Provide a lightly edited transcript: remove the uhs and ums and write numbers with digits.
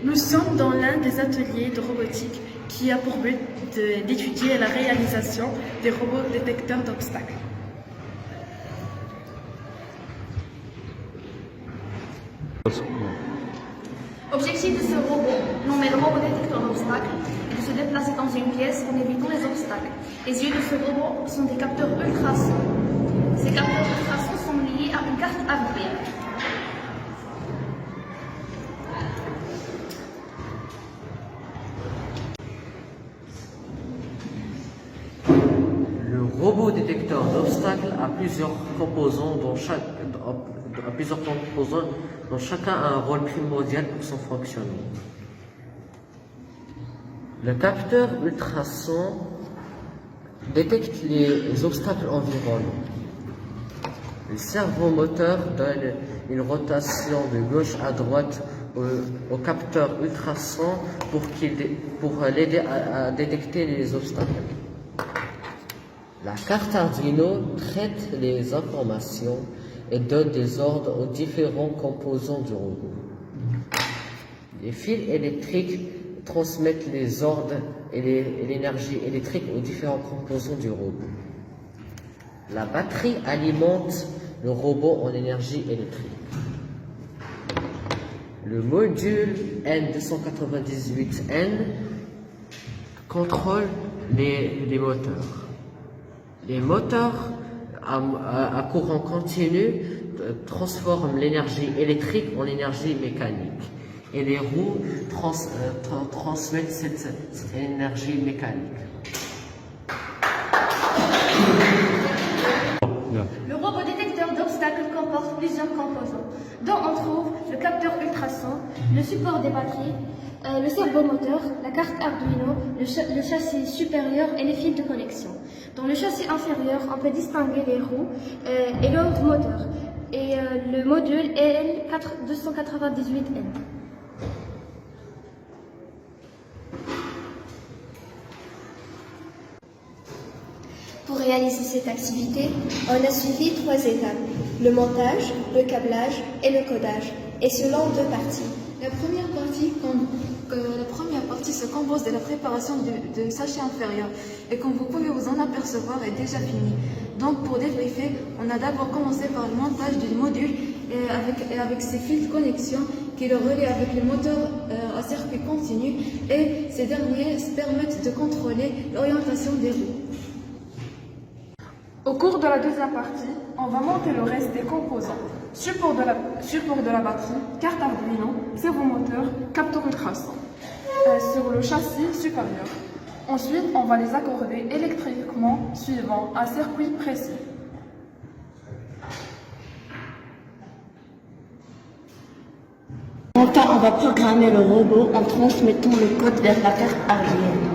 Nous sommes dans l'un des ateliers de robotique qui a pour but d'étudier la réalisation des robots détecteurs d'obstacles. Objectif de ce robot, nommé le robot détecteur d'obstacles, est de se déplacer dans une pièce en évitant les obstacles. Les yeux de ce robot sont des capteurs ultrasons. Ces capteurs ultrasons sont liés à une carte hardware. Le robot détecteur d'obstacles a plusieurs composants dont chacun a un rôle primordial pour son fonctionnement. Le capteur ultrason détecte les obstacles environnants. Le servomoteur donne une rotation de gauche à droite au capteur ultrason pour l'aider à détecter les obstacles. La carte Arduino traite les informations et donne des ordres aux différents composants du robot. Les fils électriques transmettent les ordres et l'énergie électrique aux différents composants du robot. La batterie alimente le robot en énergie électrique. Le module N298N contrôle les moteurs. Les moteurs à courant continu transforment l'énergie électrique en énergie mécanique et les roues transmettent cette énergie mécanique. Le robot détecteur d'obstacles comporte plusieurs composants, dont on trouve le capteur ultrason, le support des batteries, le servomoteur, la carte Arduino, le châssis supérieur et les fils de connexion. Dans le châssis inférieur, on peut distinguer les roues et leur moteur, et le module EL298N. Pour réaliser cette activité, on a suivi 3 étapes, le montage, le câblage et le codage, et selon 2 parties. La première partie se compose de la préparation du sachet inférieur et comme vous pouvez vous en apercevoir est déjà finie. Donc pour débriefer, on a d'abord commencé par le montage du module et avec ses fils de connexion qui le relient avec le moteur à circuit continu et ces derniers permettent de contrôler l'orientation des roues. Au cours de la deuxième partie, on va monter le reste des composants. Support de la batterie, carte Arduino, servomoteur, capteur ultrason sur le châssis supérieur. Ensuite, on va les accorder électriquement suivant un circuit précis. En temps, on va programmer le robot en transmettant le code vers la carte Arduino.